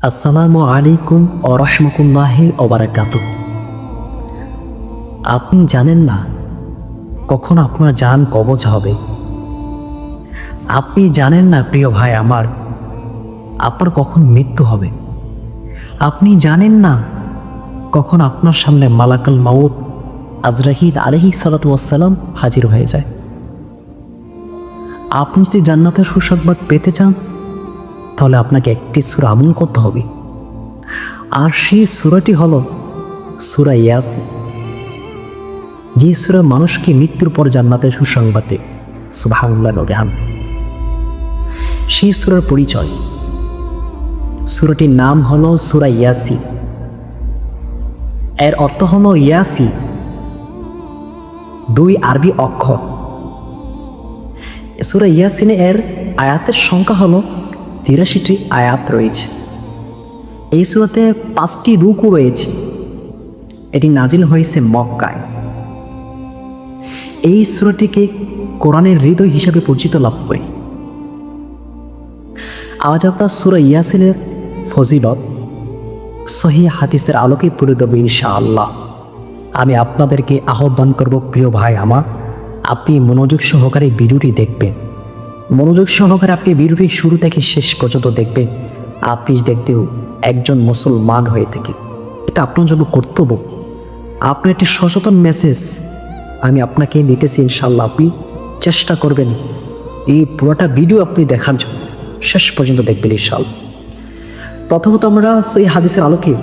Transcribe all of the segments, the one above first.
আসসালামু আলাইকুম ওয়া রাহমাতুল্লাহি ওয়া বারাকাতুহু। আপনি জানেন না কখন আপনার জান কবজ হবে। আপনি জানেন না প্রিয় ভাই আমার, আপনার কখন মৃত্যু হবে। আপনি জানেন না কখন আপনার সামনে মালাকুল মাউত আজরাইল আলাইহিস সালাতু ওয়াস সালাম হাজির হয়ে যায়। আপনি যদি জান্নাতের সুসংবাদ পেতে চান তাহলে আপনাকে একটি সূরা আমল করতে হবে, আর সেই সূরাটি হলো সূরা ইয়াসিন, যে সূরা মানুষকে মৃত্যুর পর জান্নাতের সুসংবাদ দেয়। সুবহানাল্লাহ ওয়া বিহামদিহি। সেই সূরার পরিচয়, সূরাটির নাম হলো সূরা ইয়াসিন। এর অর্থ হলো ইয়াসিন, দুই আরবি অক্ষর। সূরা ইয়াসিনে এর আয়াতের সংখ্যা হলো ৮৩টি আয়াত রয়েছে। এই সূরাতে ৫টি রুকু রয়েছে। এটি নাজিল হয়েছে মক্কায়। এই সূরাটিকে কোরআনের হৃদয় হিসাবে পরিচিত লাভ করে। আজ আমরা সূরা ইয়াসিনের ফজিলত সহিহ হাদিসের আলোকে তুলে দেব ইনশাআল্লাহ। আমি আপনাদেরকে আহ্বান করব, প্রিয় ভাই আমার, আপনি মনোযোগ সহকারে ভিডিওটি দেখবেন। মনোযোগ সহকারে আপনি ভিডিওটি শুরু থেকে শেষ পর্যন্ত দেখবেন। আপনি দেখতেও একজন মুসলমান হয়ে থেকে এটা আপনার জন্য কর্তব্য। আপনার একটি সচেতন মেসেজ আমি আপনাকে নিতেছি ইনশাআল্লাহ। আপনি চেষ্টা করবেন এই পুরোটা ভিডিও আপনি দেখার জন্য, শেষ পর্যন্ত দেখবেন ইনশাআল্লাহ। প্রথমত আমরা সেই হাদিসের আলোকে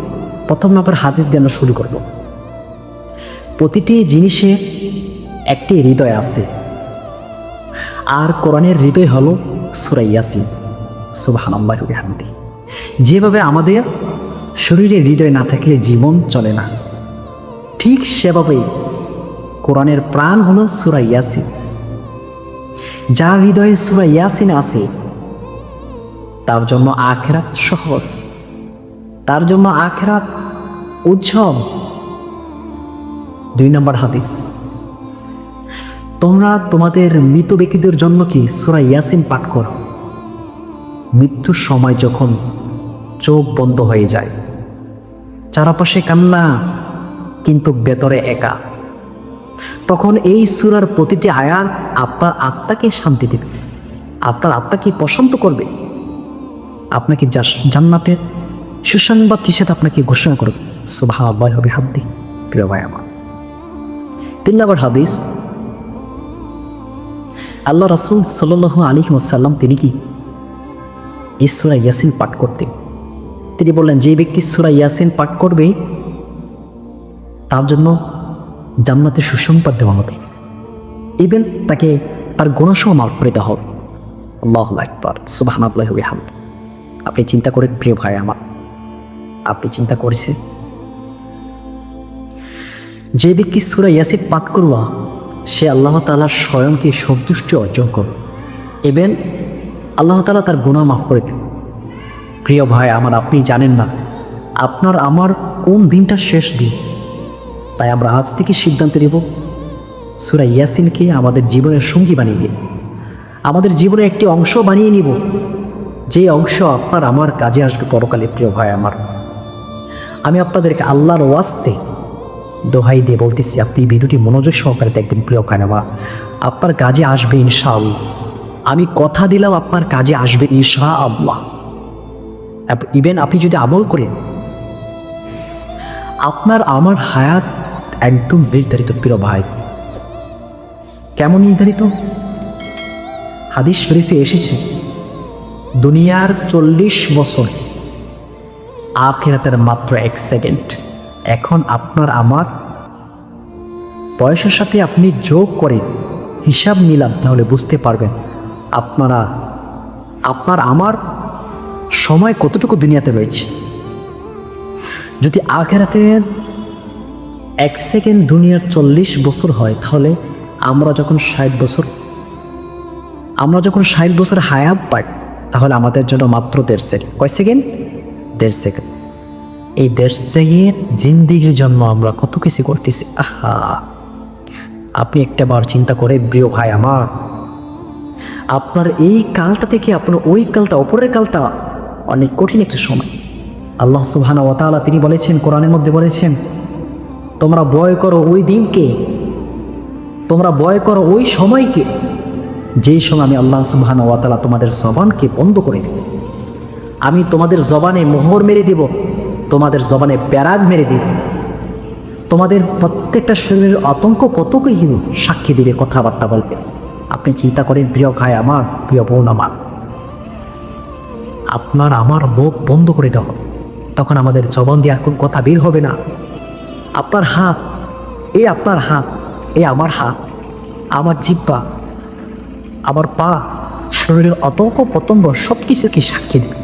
প্রথম নাম্বার হাদিস দিয়ে আমরা শুরু করব। প্রতিটি জিনিসে একটি হৃদয় আছে, আর কোরআনের হৃদয় হলো সূরা ইয়াসিন। সুবহানাল্লাহ ওয়া বিহামদিহি। যেভাবে আমাদের শরীরে হৃদয় না থাকলে জীবন চলে না, ঠিক সেভাবেই কোরআনের প্রাণ হলো সূরা ইয়াসিন। যার হৃদয়ে সূরা ইয়াসিন আছে তার জন্য আখিরাত সহজ, তার জন্য আখিরাত উজ্জ্বল। ২ নম্বর হাদিস, তোমরা তোমাদের মৃত ব্যক্তিদের জন্য কি সূরা ইয়াসিন পাঠ করো। মৃত্যুর সময় যখন চোখ বন্ধ হয়ে যায়, চারপাশে কান্না কিন্তু ভেতরে একা, তখন এই সূরার প্রতিটি আয়াত আপনার আত্মাকে শান্তি দেবে, আপনার আত্মাকে প্রশান্ত করবে, আপনাকে জান্নাতের সুসংবাদ হিসেবে আপনাকে ঘোষণা করবে। সুবহানাল্লাহি ওয়া বিহামদিহি। প্রিয় ভাই আমার, ৩ নম্বর হাদিস, আল্লাহ রাসূল সাল্লাল্লাহু আলাইহি ওয়াসাল্লাম তিনি কি এই সূরা ইয়াসিন পাঠ করতেন। তিনি বললেন, যে ব্যক্তি সূরা ইয়াসিন পাঠ করবে তার জন্য জান্নাতের সুসংবাদ দেওয়া হবে, ইভেন তাকে তার গুনাহও মাফ করে দেওয়া হবে। আল্লাহু আকবার। সুবহানাল্লাহি ওয়া বিহামদিহি। আপনি চিন্তা করেন প্রিয় ভাই আমার, আপনি চিন্তা করেছেন যে ব্যক্তি সূরা ইয়াসিন পাঠ করবা সে আল্লাহ তাআলার স্বয়ংকে সন্তুষ্টি অর্জন করবে, ইভেন আল্লাহ তাআলা তার গুনাহ মাফ করে দেন। প্রিয় ভাই আমার, আপনি জানেন না আপনার আমার কোন দিনটা শেষ দিন। তাই আমরা আজ থেকে সিদ্ধান্ত নেব সূরা ইয়াসিনকে আমাদের জীবনের সঙ্গী বানিয়ে নিব, আমাদের জীবনের একটি অংশ বানিয়ে নিব, যে অংশ আপনার আমার কাজে আসবে পরকালে। প্রিয় ভাই আমার, আমি আপনাদেরকে আল্লাহর ওয়াস্তে দোহাই দিয়ে বলতেছি, আপনি ভিডিওটি মনোযোগ সহকারে দেখবেন। প্রিয় ভাই আমার, আপনার কাজে আসবে ইনশাআল্লাহ। আমি কথা দিলাম আপনার কাজে আসবে ইনশাআল্লাহ। ইভেন আপনি যদি আমল করেন, আপনার আমার হায়াত একদম নির্ধারিত। প্রিয় ভাই, কেমন নির্ধারিত? হাদিস শরীফে এসেছে দুনিয়ার ৪০ বছর, আখিরাতের মাত্র ১ সেকেন্ড। এখন আপনার আমার বয়সের সাথে আপনি যোগ করে হিসাব নিলাম, তাহলে বুঝতে পারবেন আপনার আমার সময় কতটুকু দুনিয়াতে রয়েছে। যদি আখিরাতের ১ সেকেন্ড দুনিয়ার ৪০ বছর হয়, তাহলে আমরা যখন ৬০ বছর হায়াত পাই, তাহলে আমাদের জন্য মাত্র ১.৫ সেকেন্ড। কয় সেকেন্ড? ১.৫ সেকেন্ড। এই ১.৫ সেকেন্ড জিন্দিগির জন্য আমরা কত কিছু করতেছি। আহা, আপনি একটাবার চিন্তা করে প্রিয় ভাই আমার, আপনার এই কালটা থেকে আপনার ওই কালটা, অপরের কালটা অনেক কঠিন একটা সময়। আল্লাহ সুবহানাহু ওয়া তাআলা তিনি বলেছেন, কোরআনের মধ্যে বলেছেন, তোমরা ভয় করো ওই দিনকে, তোমরা ভয় করো ওই সময়কে, যেই সময় আমি আল্লাহ সুবহানাহু ওয়া তাআলা তোমাদের জবানকে বন্ধ করে দেব। আমি তোমাদের জবানে মোহর মেরে দেব, তোমাদের জবানে প্যারাগ মেরে দেব। তোমাদের প্রত্যেকটা শরীরের আতঙ্ক কতকই সাক্ষী দিবে, কথাবার্তা বলবে। আপনি চিন্তা করেন প্রিয় ভাই আমার, প্রিয় বোন আমার, আপনার আমার মুখ বন্ধ করে দেওয়া, তখন আমাদের জবান দিয়ে এখন কথা বের হবে না। আপনার হাত, এই আপনার হাত, এই আমার হাত, আমার জিহ্বা, আমার পা, শরীরের অতঙ্ক পতঙ্গ সব কিছুকে সাক্ষী দেবে।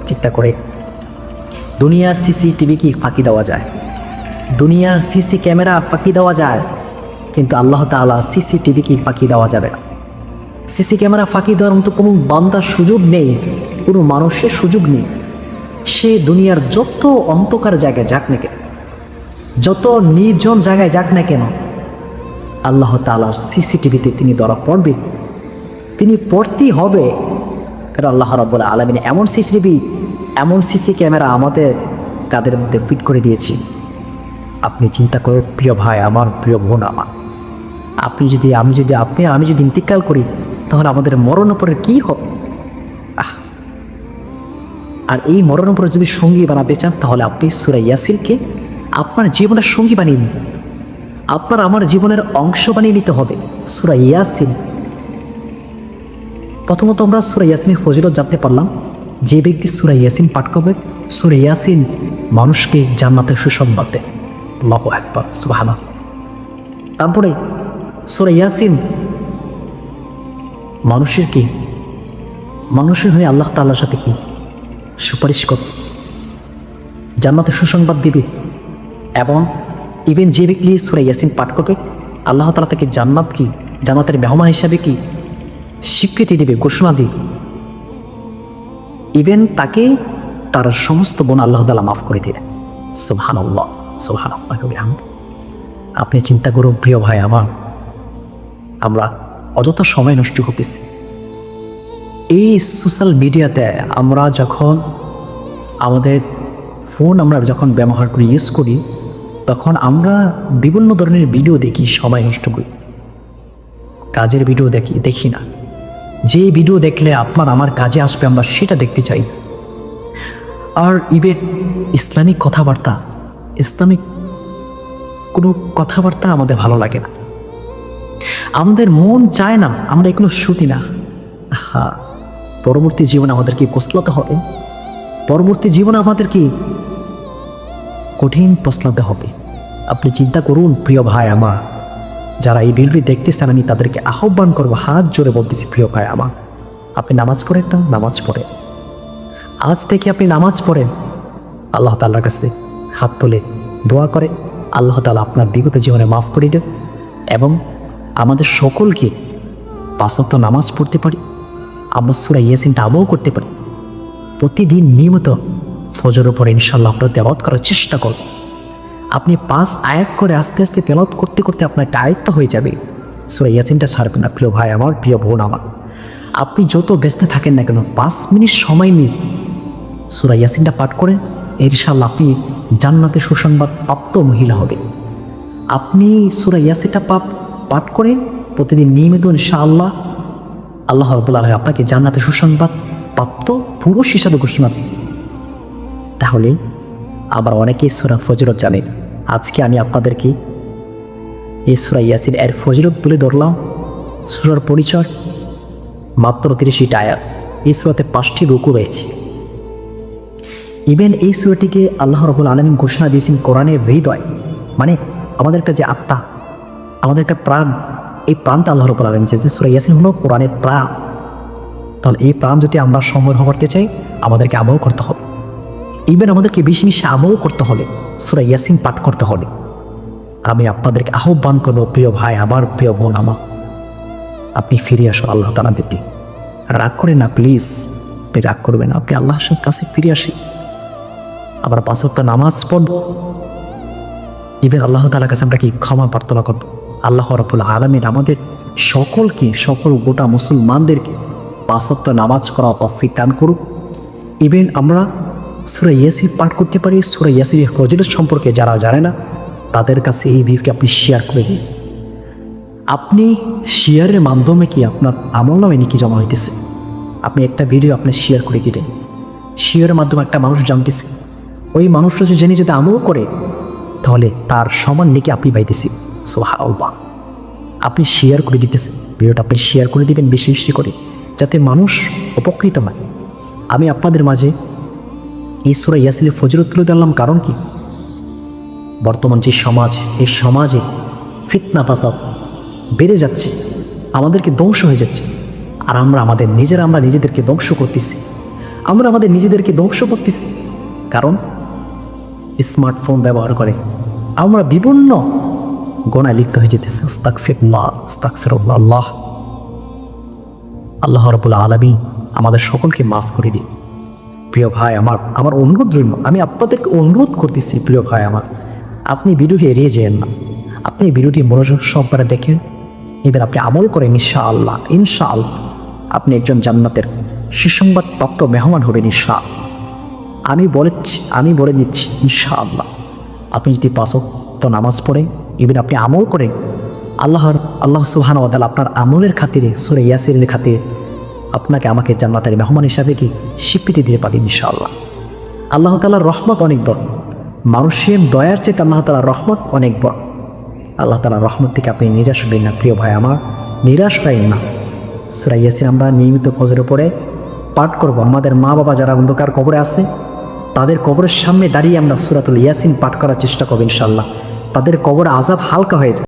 চিন্তা করে, দুনিয়ার সিসিটিভি কি ফাঁকি দেওয়া যায়? দুনিয়ার সিসি ক্যামেরা ফাঁকি দেওয়া যায়, কিন্তু আল্লাহ তাআলা সিসিটিভি কি ফাঁকি দেওয়া যাবে না। সিসি ক্যামেরা ফাঁকি দেওয়ার মতো কোনো বান্দার সুযোগ নেই, কোনো মানুষের সুযোগ নেই। সে দুনিয়ার যত অন্ধকার জায়গায় যাক না কেন, যত নির্জন জায়গায় যাক না কেন, আল্লাহ তাআলার সিসিটিভিতে তিনি ধরা পড়বে, তিনি পড়তেই হবে। কারণ আল্লাহ রাব্বুল আলামিন এমন সিসিটিভি, এমন সিসি ক্যামেরা আমাদের কাদের মধ্যে ফিট করে দিয়েছি। আপনি চিন্তা করেন প্রিয় ভাই আমার, প্রিয় বোন আমার, আমি যদি ইন্তিকাল করি, তাহলে আমাদের মরণ উপরে কী হবে? আর এই মরণ উপরে যদি সঙ্গী বানাতে চান, তাহলে আপনি সূরা ইয়াসিনকে আপনার জীবনের সঙ্গী বানিয়ে নিন, আপনার আমার জীবনের অংশ বানিয়ে নিতে হবে। সূরা ইয়াসিন, প্রথমত আমরা সূরা ইয়াসিনের ফজিলত জানতে পারলাম। যে ব্যক্তি সূরা ইয়াসিন পাঠ করবে, সূরা ইয়াসিন মানুষকে জান্নাতের সুসংবাদ দেয়। আল্লাহু আকবার, সুবহানাল্লাহ। তারপরে সূরা ইয়াসিন মানুষের হয়ে আল্লাহ তাআলার সাথে কি সুপারিশ করে, জান্নাতের সুসংবাদ দিবে। এবং ইভেন যে ব্যক্তি সূরা ইয়াসিন পাঠ করবে, আল্লাহ তাআলা তাকে জান্নাতের মেহমান হিসাবে কি স্বীকৃতি দিবে, ঘোষণা দিবে। ইভেন তাকে তার সমস্ত গুনাহ আল্লাহ তাআলা মাফ করে দিবে। সুবহানাল্লাহ, সুবহানাল্লাহ। আপনি চিন্তা করুন প্রিয় ভাই আমার, আমরা অযথা সময় নষ্ট করতেছি এই সোশ্যাল মিডিয়াতে। আমরা যখন আমাদের ফোন যখন ব্যবহার করি, ইউজ করি, তখন আমরা বিভিন্ন ধরনের ভিডিও দেখি, সময় নষ্ট করি। কাজের ভিডিও দেখি না। যে ভিডিও দেখলে আপনার আমার কাজে আসবে, আমরা সেটা দেখতে চাই। আর ইভেন ইসলামিক কোনো কথাবার্তা আমাদের ভালো লাগে না, আমাদের মন চায় না, আমরা এগুলো শুনি না। পরবর্তী জীবনে আমাদেরকে কসলাতে হবে, পরবর্তী জীবনে আমাদেরকে কঠিন প্রশ্নাতে হবে। আপনি চিন্তা করুন প্রিয় ভাই আমার, যারা এই ভিডিওটি দেখতেছেন, আমি তাদেরকে আহ্বান করবো, হাত জোরে বলতেছি, প্রিয় ভাই আমার, আপনি নামাজ পড়েন না? নামাজ পড়েন। আজ থেকে আপনি নামাজ পড়েন, আল্লাহ তাআলার কাছে হাত তুলে দোয়া করে আল্লাহ তাআলা আপনার বিগত জীবনে মাফ করে দেন, এবং আমাদের সকলকে 5 ওয়াক্ত নামাজ পড়তে পারি, আমরা সূরা ইয়াসিনটা আমল করতে পারি। প্রতিদিন নিয়মিত ফজর উপরে ইনশাআল্লাহ আপনার তেলাওয়াত করার চেষ্টা করুন। আপনি 5 আয়াত করে আস্তে আস্তে তেলাওয়াত করতে করতে আপনার একটা আয়ত্ত হয়ে যাবে। সূরা ইয়াসিনটা ছাড়বেন না প্রিয় ভাই আমার, প্রিয় বোন আমার। আপনি যত ব্যস্ত থাকেন না কেন, 5 মিনিট সময় নিয়ে সূরা ইয়াসিনটা পাঠ করেন, ইনশাআল্লাহ আপনি জান্নাতে সুসংবাদ প্রাপ্ত মহিলা হবে। আপনি সূরা ইয়াসিনটা পাঠ করে প্রতিদিন নিয়মিত ইনশাআল্লাহ আল্লাহ রাব্বুল আলামিন আপনাকে জান্নাতে সুসংবাদ প্রাপ্ত পুরুষ হিসাবে ঘোষণা দেন। তাহলে আবার অনেকেই সূরা ফজরত জানেন। আজকে আমি আপনাদেরকে এই সূরা ইয়াসিন এর ফজরত তুলে ধরলাম। সূরার পরিচয় মাত্র 30টা আয়াত। এই সূরাতে 5টি রুকু রয়েছে। ইভেন এই সূরাটিকে আল্লাহ রাব্বুল আলামিন ঘোষণা দিয়েছেন কোরআনের হৃদয়, মানে আমাদের একটা যে আত্মা, আমাদের একটা প্রাণ, এই প্রাণটা আল্লাহ রাব্বুল আলামিন যে সূরা ইয়াসিন হলো কোরআনের প্রাণ। তাহলে এই প্রাণ যদি আমরা সংগ্রহ করতে চাই, আমাদেরকে আমল করতে হবে। ইভেন আমাদেরকে বেশি বেশি আমল করতে হলে সূরা ইয়াসিন পাঠ করতে হবে। আমি আপনাদেরকে আহ্বান করবো প্রিয় ভাই আমার, প্রিয় বোন আমার, আপনি ফিরে আসুন আল্লাহ তাআলার দিকে। রাগ করেন না প্লিজ, আপনি রাগ করবেন না, আপনি আল্লাহর কাছে ফিরে আসি। আবার 5 ওয়াক্ত নামাজ পড়ব। ইভেন আল্লাহ তাআলার কাছে আমরা কি ক্ষমা প্রার্থনা করব। আল্লাহ রাব্বুল আলামিন আমাদের সকল গোটা মুসলমানদেরকে 5 ওয়াক্ত নামাজ করা তৌফিক দান করুক। ইভেন আমরা সূরা ইয়াসিন পাঠ করতে পারি। সূরা ইয়াসিনের ফজিলত সম্পর্কে যারা জানে না তাদের কাছে এই ভিডিওটি আপনি শেয়ার করে দিন। আপনি শেয়ারের মাধ্যমে কি আপনার আমলনামায় নেকি জমা হইতেছে? আপনি একটা ভিডিও আপনি শেয়ার করে দিলেন, শেয়ারের মাধ্যমে একটা মানুষ জানতেছে, ওই মানুষটা জেনে যদি আমল করে তাহলে তার সমান নেকি আপনি পাইতেছি। সুবহানাল্লাহ। আপনি শেয়ার করে দিতেছেন, ভিডিওটা আপনি শেয়ার করে দিবেন বেশি বেশি করে, যাতে মানুষ উপকৃত হয়। আমি আপনাদের মাঝে এই সূরা ইয়াসিনের ফজিলত তুলে ধরলাম কারণ কি, বর্তমান যে সমাজ, এই সমাজে ফিতনা ফাসাদ বেড়ে যাচ্ছে, আমাদেরকে ধ্বংস হয়ে যাচ্ছে, আর আমরা নিজেদেরকে ধ্বংস করতেছি। আমরা আমাদের নিজেদেরকে ধ্বংস করতেছি কারণ স্মার্টফোন ব্যবহার করে আমরা বিভিন্ন গোনায় লিপ্ত হয়ে যেতেছি। আস্তাগফিরুল্লাহ, আস্তাগফিরুল্লাহ। আল্লাহ রাব্বুল আলামিন আমাদের সকলকে মাফ করে দিন। প্রিয় ভাই আমার অনুরোধ রইল, আমি আপনাদেরকে অনুরোধ করতেছি, প্রিয় ভাই আমার, আপনি ভিডিওটি এড়িয়ে যেন না। আপনি ভিডিওটি মনোযোগ সহকারে দেখেন, এবার আপনি আমল করেন। ইনশাআল্লাহ আপনি একজন জান্নাতের সুসংবাদ প্রাপ্ত মেহমান হবেন ইনশাআল্লাহ। আমি বলে দিচ্ছি ইনশাআল্লাহ। আপনি যদি 5 ওয়াক্ত নামাজ পড়েন, এবার আপনি আমল করেন, আল্লাহ সুবহানাহু ওয়া তাআলা আপনার আমলের খাতিরে, সূরা ইয়াসিনের খাতিরে আপনাকে আমাকে জান্নাতের মেহমান হিসাবে কি স্বীকৃতি দিতে পারেন ইনশাআল্লাহ। আল্লাহ তাআলার রহমত অনেক বড়, মানুষের দয়ার চেয়ে আল্লাহ তাআলার রহমত অনেক বড়। আল্লাহ তাআলার রহমত থেকে আপনি নিরাশ হবেন না প্রিয় ভাই আমার, নিরাশ পাইন না। সূরা ইয়াসিন আমরা নিয়মিত ফজরের পরে পাঠ করব। আমাদের মা বাবা যারা অন্ধকার কবরে আছে, তাদের কবরের সামনে দাঁড়িয়ে আমরা সূরাতুল ইয়াসিন পাঠ করার চেষ্টা করব ইনশাআল্লাহ। তাদের কবর আযাব হালকা হয়ে যায়।